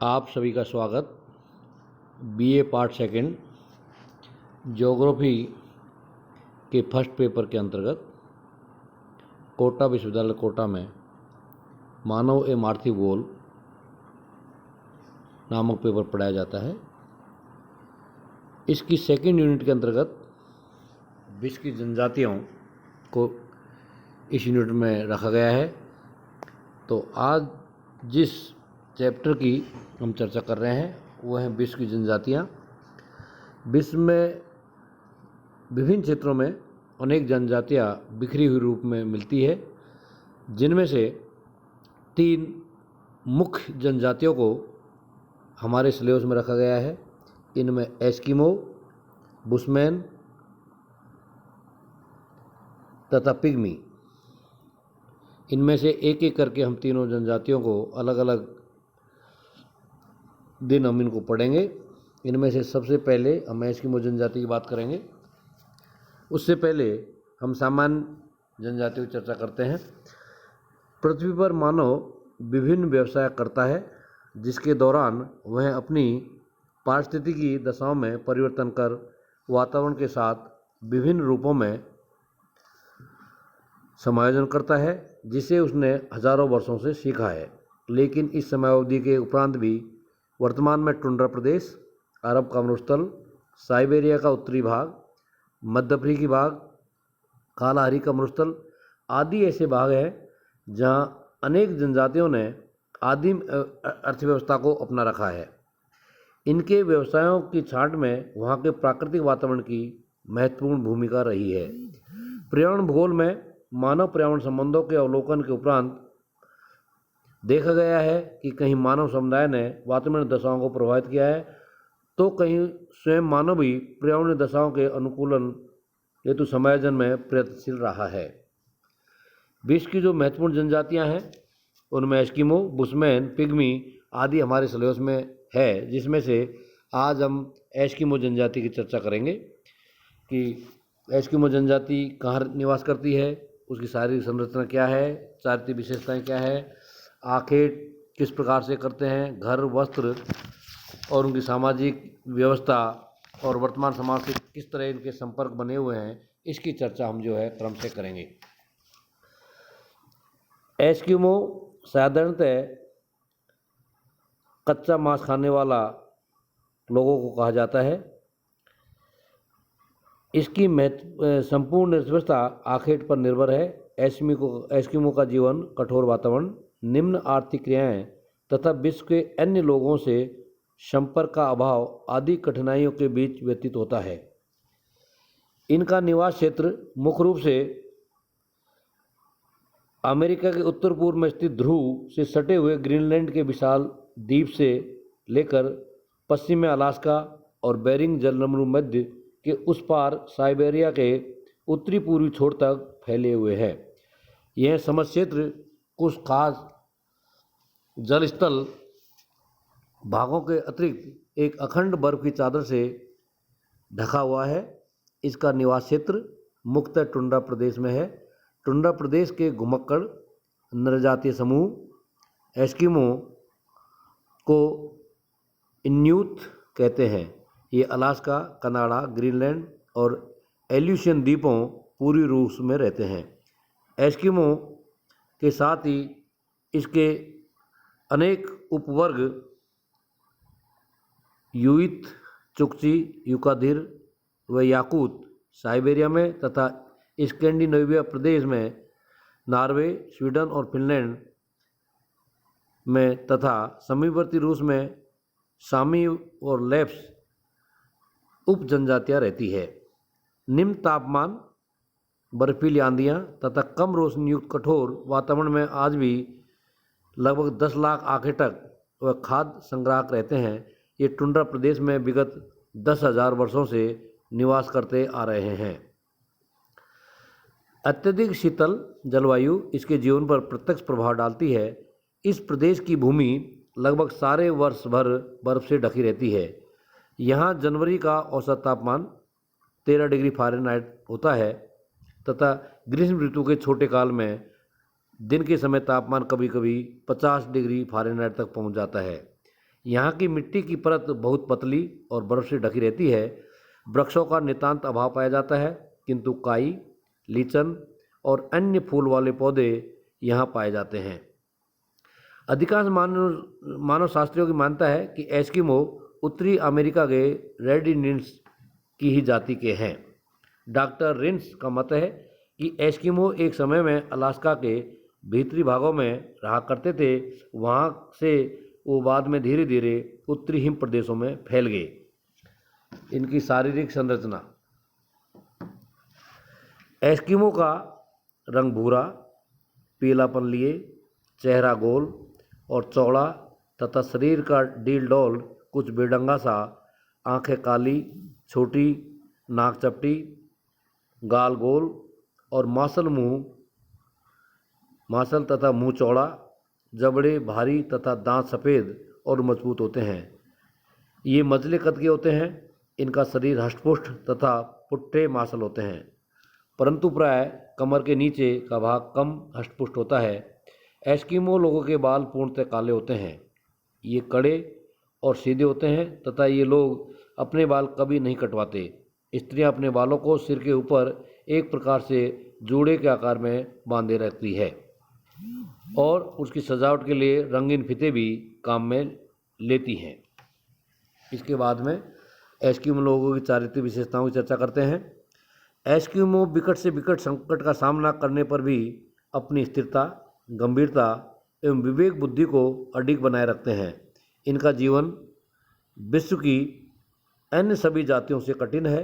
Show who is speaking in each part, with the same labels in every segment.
Speaker 1: आप सभी का स्वागत। बीए पार्ट सेकंड ज्योग्राफी के फर्स्ट पेपर के अंतर्गत कोटा विश्वविद्यालय कोटा में मानव एवं आर्थिक भूगोल नामक पेपर पढ़ाया जाता है। इसकी सेकंड यूनिट के अंतर्गत विश्व की जनजातियों को इस यूनिट में रखा गया है। तो आज जिस चैप्टर की हम चर्चा कर रहे हैं वो है विश्व की जनजातियाँ। विश्व में विभिन्न क्षेत्रों में अनेक जनजातियाँ बिखरी हुई रूप में मिलती है, जिनमें से 3 मुख्य जनजातियों को हमारे सिलेबस में रखा गया है। इनमें एस्किमो, बुशमैन तथा पिग्मी। इनमें से एक एक करके हम तीनों जनजातियों को अलग अलग दिन हम इनको पढ़ेंगे। इनमें से सबसे पहले हम एस्किमो जनजाति की बात करेंगे। उससे पहले हम सामान्य जनजातियों की चर्चा करते हैं। पृथ्वी पर मानव विभिन्न व्यवसाय करता है, जिसके दौरान वह अपनी पारिस्थितिकी दशाओं में परिवर्तन कर वातावरण के साथ विभिन्न रूपों में समायोजन करता है, जिसे उसने हजारों वर्षों से सीखा है। लेकिन इस समयावधि के उपरांत भी वर्तमान में टुंड्रा प्रदेश, अरब का मरुस्थल, साइबेरिया का उत्तरी भाग, मध्य अफ्रीकी भाग, कालाहारी का मरुस्थल आदि ऐसे भाग हैं जहां अनेक जनजातियों ने आदिम अर्थव्यवस्था को अपना रखा है। इनके व्यवसायों की छांट में वहां के प्राकृतिक वातावरण की महत्वपूर्ण भूमिका रही है। पर्यावरण भूगोल में मानव पर्यावरण संबंधों के अवलोकन के उपरांत देखा गया है कि कहीं मानव समुदाय ने वातावरण दशाओं को प्रभावित किया है, तो कहीं स्वयं मानव भी पर्यावरणीय दशाओं के अनुकूलन हेतु समायोजन में प्रयत्नशील रहा है। विश्व की जो महत्वपूर्ण जनजातियां हैं उनमें एस्किमो, बुशमैन, पिग्मी आदि हमारे सिलेबस में है, जिसमें से आज हम एस्किमो जनजाति की चर्चा करेंगे कि एस्किमो जनजाति कहाँ निवास करती है, उसकी शारीरिक संरचना क्या है, चारित्रिक विशेषताएं क्या है, आखेट किस प्रकार से करते हैं, घर, वस्त्र और उनकी सामाजिक व्यवस्था और वर्तमान समाज से किस तरह इनके संपर्क बने हुए हैं, इसकी चर्चा हम जो है क्रम से करेंगे। एस्किमो साधारणतः कच्चा मांस खाने वाला लोगों को कहा जाता है। इसकी संपूर्ण अर्थव्यवस्था आखेट पर निर्भर है। एस्किमो का जीवन कठोर वातावरण, निम्न आर्थिक क्रियाएं तथा विश्व के अन्य लोगों से संपर्क का अभाव आदि कठिनाइयों के बीच व्यतीत होता है। इनका निवास क्षेत्र मुख्य रूप से अमेरिका के उत्तर पूर्व में स्थित ध्रुव से सटे हुए ग्रीनलैंड के विशाल द्वीप से लेकर पश्चिम में अलास्का और बेरिंग जलसमूह मध्य के उस पार साइबेरिया के उत्तरी पूर्वी छोर तक फैले हुए हैं। यह समस्त क्षेत्र कुछ खास जलस्थल भागों के अतिरिक्त एक अखंड बर्फ की चादर से ढका हुआ है। इसका निवास क्षेत्र मुख्यतः टुंड्रा प्रदेश में है। टुंड्रा प्रदेश के घुमक्कड़ नरजातीय समूह एस्किमो को इन्यूट कहते हैं। ये अलास्का, कनाडा, ग्रीनलैंड और एल्यूशियन द्वीपों पूर्वी रूस में रहते हैं। एस्किमो के साथ ही इसके अनेक उपवर्ग यूइत, चुकची, युकाधिर व याकूत साइबेरिया में तथा स्कैंडिनेविया प्रदेश में, नॉर्वे, स्वीडन और फिनलैंड में तथा समीपवर्ती रूस में सामी और लेप्स उप जनजातियाँ रहती है। निम्न तापमान, बर्फीली आंधियाँ तथा कम रोशनी युक्त कठोर वातावरण में आज भी लगभग 10 लाख आखेटक व खाद्य संग्राहक रहते हैं। ये टुंड्रा प्रदेश में विगत 10,000 वर्षों से निवास करते आ रहे हैं। अत्यधिक शीतल जलवायु इसके जीवन पर प्रत्यक्ष प्रभाव डालती है। इस प्रदेश की भूमि लगभग सारे वर्ष भर बर्फ से ढकी रहती है। यहाँ जनवरी का औसत तापमान 13 डिग्री फ़ारेनहाइट होता है तथा ग्रीष्म ऋतु के छोटे काल में दिन के समय तापमान कभी कभी 50 डिग्री फ़ारेनहाइट तक पहुँच जाता है। यहाँ की मिट्टी की परत बहुत पतली और बर्फ से ढकी रहती है। वृक्षों का नितांत अभाव पाया जाता है, किंतु काई, लीचन और अन्य फूल वाले पौधे यहाँ पाए जाते हैं। अधिकांश मानव शास्त्रियों की मानता है कि एस्किमो उत्तरी अमेरिका के रेड इंडियंस की ही जाति के हैं। डॉक्टर रिंस का मत है कि एस्किमो एक समय में अलास्का के भीतरी भागों में रहा करते थे, वहाँ से वो बाद में धीरे धीरे उत्तरी हिम प्रदेशों में फैल गए। इनकी शारीरिक संरचना, एस्किमो का रंग भूरा, पीलापन लिए, चेहरा गोल और चौड़ा तथा शरीर का डील डॉल कुछ बेढंगा सा, आंखें काली, छोटी, नाक चपटी, गाल गोल और मांसल तथा मुंह चौड़ा, जबड़े भारी तथा दांत सफ़ेद और मजबूत होते हैं। ये मझले कद के होते हैं। इनका शरीर हष्टपुष्ट तथा पुट्ठे मांसल होते हैं, परंतु प्राय कमर के नीचे का भाग कम हष्टपुष्ट होता है। एस्किमो लोगों के बाल पूर्णतः काले होते हैं। ये कड़े और सीधे होते हैं तथा ये लोग अपने बाल कभी नहीं कटवाते। स्त्रियां अपने बालों को सिर के ऊपर एक प्रकार से जूड़े के आकार में बांधे रखती है और उसकी सजावट के लिए रंगीन फीते भी काम में लेती हैं। इसके बाद में एस्किमो लोगों की चारित्रिक विशेषताओं की चर्चा करते हैं। एस्किमो विकट से विकट संकट का सामना करने पर भी अपनी स्थिरता, गंभीरता एवं विवेक बुद्धि को अडिग बनाए रखते हैं। इनका जीवन विश्व की अन्य सभी जातियों से कठिन है।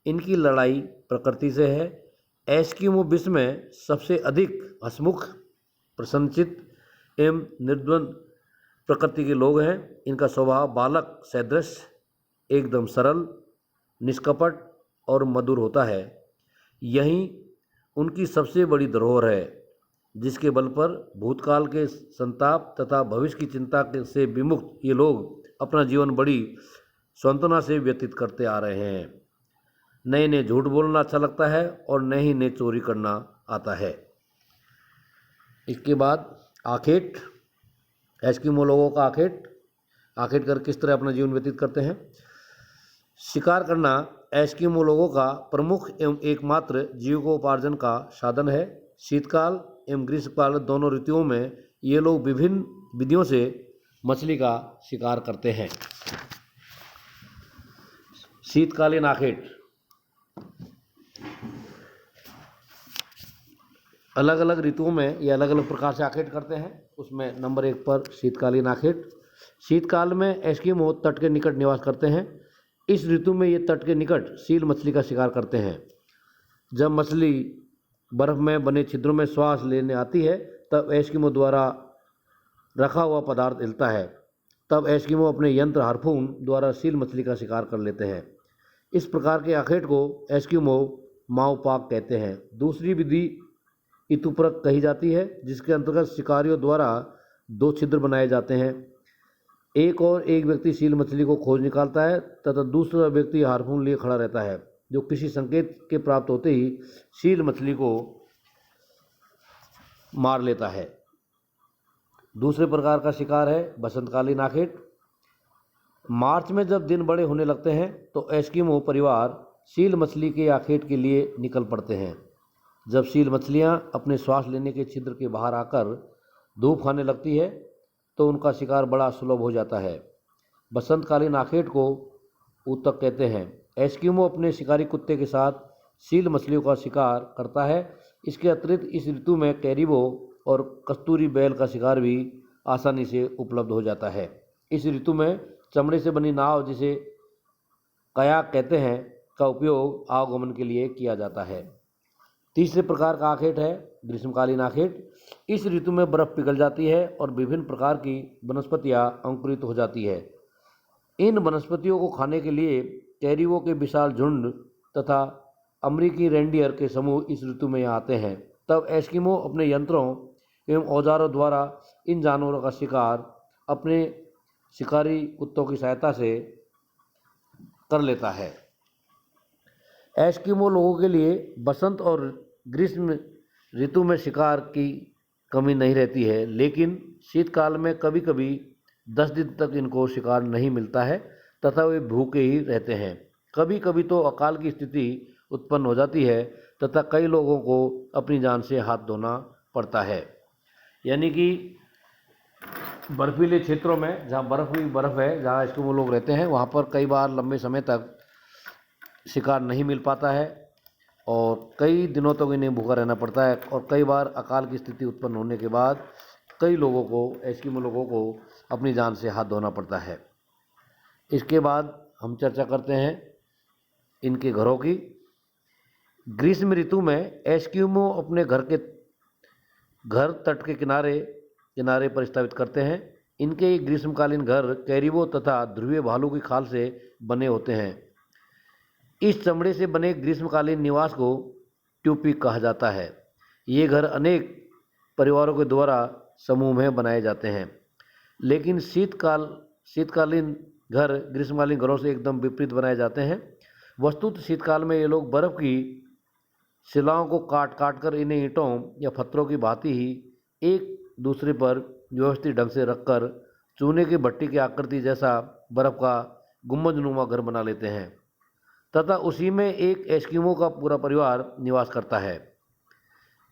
Speaker 1: इनकी लड़ाई प्रकृति से है। एस्किमो विश्व में सबसे अधिक हंसमुख, प्रसन्नचित एवं निर्द्वंद प्रकृति के लोग हैं। इनका स्वभाव बालक सदृश, एकदम सरल, निष्कपट और मधुर होता है। यही उनकी सबसे बड़ी धरोहर है, जिसके बल पर भूतकाल के संताप तथा भविष्य की चिंता से विमुक्त ये लोग अपना जीवन बड़ी सांत्वना से व्यतीत करते आ रहे हैं। नए नए झूठ बोलना अच्छा लगता है और नए नए चोरी करना आता है। इसके बाद आखेट, एस्किमो लोगों का आखेट कर किस तरह अपना जीवन व्यतीत करते हैं। शिकार करना एस्किमो लोगों का प्रमुख एवं एकमात्र जीविकोपार्जन का साधन है। शीतकाल एवं ग्रीष्मकाल दोनों ऋतुओं में ये लोग विभिन्न विधियों से मछली का शिकार करते हैं। शीतकालीन आखेट, अलग अलग ऋतुओं में ये अलग अलग प्रकार से आखेट करते हैं। उसमें नंबर 1 पर शीतकालीन आखेट। शीतकाल में एस्किमो तट के निकट निवास करते हैं। इस ऋतु में ये तट के निकट सील मछली का शिकार करते हैं। जब मछली बर्फ में बने छिद्रों में श्वास लेने आती है, तब एस्किमो द्वारा रखा हुआ पदार्थ हिलता है। तब एस्किमो अपने यंत्र हार्पून द्वारा सील मछली का शिकार कर लेते हैं। इस प्रकार के आखेट को एस्किमो माओपाक कहते हैं। दूसरी विधि इतुपरक कही जाती है, जिसके अंतर्गत शिकारियों द्वारा 2 छिद्र बनाए जाते हैं। एक व्यक्ति सील मछली को खोज निकालता है तथा दूसरा व्यक्ति हार्पून लिए खड़ा रहता है, जो किसी संकेत के प्राप्त होते ही सील मछली को मार लेता है। दूसरे प्रकार का शिकार है बसंतकालीन आखेट। मार्च में जब दिन बड़े होने लगते हैं तो एस्किमो परिवार सील मछली के आखेट के लिए निकल पड़ते हैं। जब सील मछलियां अपने श्वास लेने के छिद्र के बाहर आकर धूप खाने लगती है तो उनका शिकार बड़ा सुलभ हो जाता है। बसंतकालीन आखेट को ऊतक कहते हैं। एस्किमो अपने शिकारी कुत्ते के साथ सील मछलियों का शिकार करता है। इसके अतिरिक्त इस ऋतु में कैरिबो और कस्तूरी बैल का शिकार भी आसानी से उपलब्ध हो जाता है। इस ऋतु में चमड़े से बनी नाव, जिसे कयाक कहते हैं, का उपयोग आवागमन के लिए किया जाता है। तीसरे प्रकार का आखेट है ग्रीष्मकालीन आखेट। इस ऋतु में बर्फ़ पिघल जाती है और विभिन्न प्रकार की वनस्पतियाँ अंकुरित हो जाती है। इन वनस्पतियों को खाने के लिए कैरिबो के विशाल झुंड तथा अमेरिकी रेंडियर के समूह इस ऋतु में यहाँ आते हैं। तब एस्किमो अपने यंत्रों एवं औजारों द्वारा इन जानवरों का शिकार अपने शिकारी कुत्तों की सहायता से कर लेता है। एस्किमो लोगों के लिए बसंत और ग्रीष्म ऋतु में शिकार की कमी नहीं रहती है, लेकिन शीतकाल में कभी कभी 10 दिन तक इनको शिकार नहीं मिलता है तथा वे भूखे ही रहते हैं। कभी कभी तो अकाल की स्थिति उत्पन्न हो जाती है तथा कई लोगों को अपनी जान से हाथ धोना पड़ता है। यानी कि बर्फीले क्षेत्रों में जहाँ बर्फ़ है, जहाँ एस्किमो लोग रहते हैं, वहाँ पर कई बार लंबे समय तक शिकार नहीं मिल पाता है और कई दिनों तक इन्हें भूखा रहना पड़ता है और कई बार अकाल की स्थिति उत्पन्न होने के बाद कई लोगों को, एस्किमो लोगों को अपनी जान से हाथ धोना पड़ता है। इसके बाद हम चर्चा करते हैं इनके घरों की। ग्रीष्म ऋतु में एस्किमो अपने घर तट के किनारे पर स्थापित करते हैं। इनके ग्रीष्मकालीन घर कैरिबो तथा ध्रुवीय भालू की खाल से बने होते हैं। इस चमड़े से बने ग्रीष्मकालीन निवास को ट्यूपिक कहा जाता है। ये घर अनेक परिवारों के द्वारा समूह में बनाए जाते हैं, लेकिन शीतकालीन घर ग्रीष्मकालीन घरों से एकदम विपरीत बनाए जाते हैं। वस्तुतः शीतकाल में ये लोग बर्फ़ की शिलाओं को काट काट कर इन्हें ईंटों या पत्थरों की भांति ही एक दूसरे पर व्यवस्थित ढंग से रखकर चूने की भट्टी की आकृति जैसा बर्फ़ का गुंबदनुमा घर बना लेते हैं तथा उसी में एक एस्किमो का पूरा परिवार निवास करता है।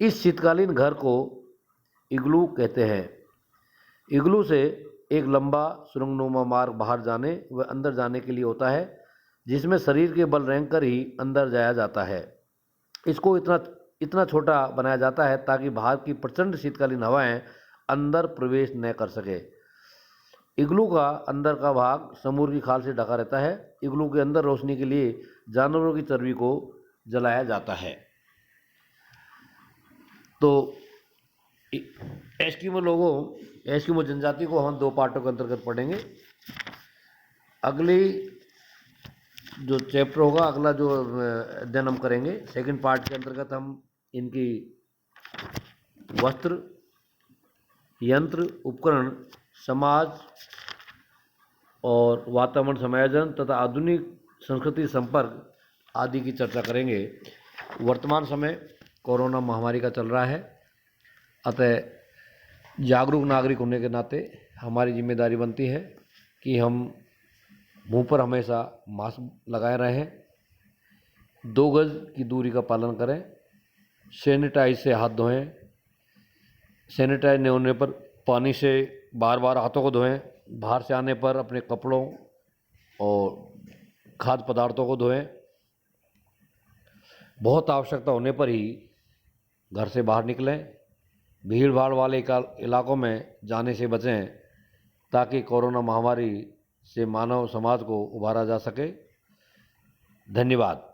Speaker 1: इस शीतकालीन घर को इग्लू कहते हैं। इग्लू से एक लंबा सुरंगनुमा मार्ग बाहर जाने व अंदर जाने के लिए होता है, जिसमें शरीर के बल रेंग कर ही अंदर जाया जाता है। इसको इतना छोटा बनाया जाता है ताकि बाहर की प्रचंड शीतकालीन हवाएं अंदर प्रवेश न कर सके। इग्लू का अंदर का भाग समूर की खाल से ढका रहता है। इग्लू के अंदर रोशनी के लिए जानवरों की चर्बी को जलाया जाता है। तो एस्किमो जनजाति को हम 2 पार्टों के अंतर्गत पढ़ेंगे। अगली जो चैप्टर होगा, अगला जो अध्ययन हम करेंगे, सेकंड पार्ट के अंतर्गत हम इनकी वस्त्र, यंत्र, उपकरण, समाज और वातावरण समायोजन तथा आधुनिक संस्कृति संपर्क आदि की चर्चा करेंगे। वर्तमान समय कोरोना महामारी का चल रहा है, अतः जागरूक नागरिक होने के नाते हमारी जिम्मेदारी बनती है कि हम मुंह पर हमेशा मास्क लगाए रहें, 2 गज की दूरी का पालन करें, सैनिटाइज से हाथ धोएं, सैनिटाइज नहीं होने पर पानी से बार बार हाथों को धोएं, बाहर से आने पर अपने कपड़ों और खाद्य पदार्थों को धोएं, बहुत आवश्यकता होने पर ही घर से बाहर निकलें, भीड़ भाड़ वाले इलाकों में जाने से बचें ताकि कोरोना महामारी से मानव समाज को उबारा जा सके। धन्यवाद।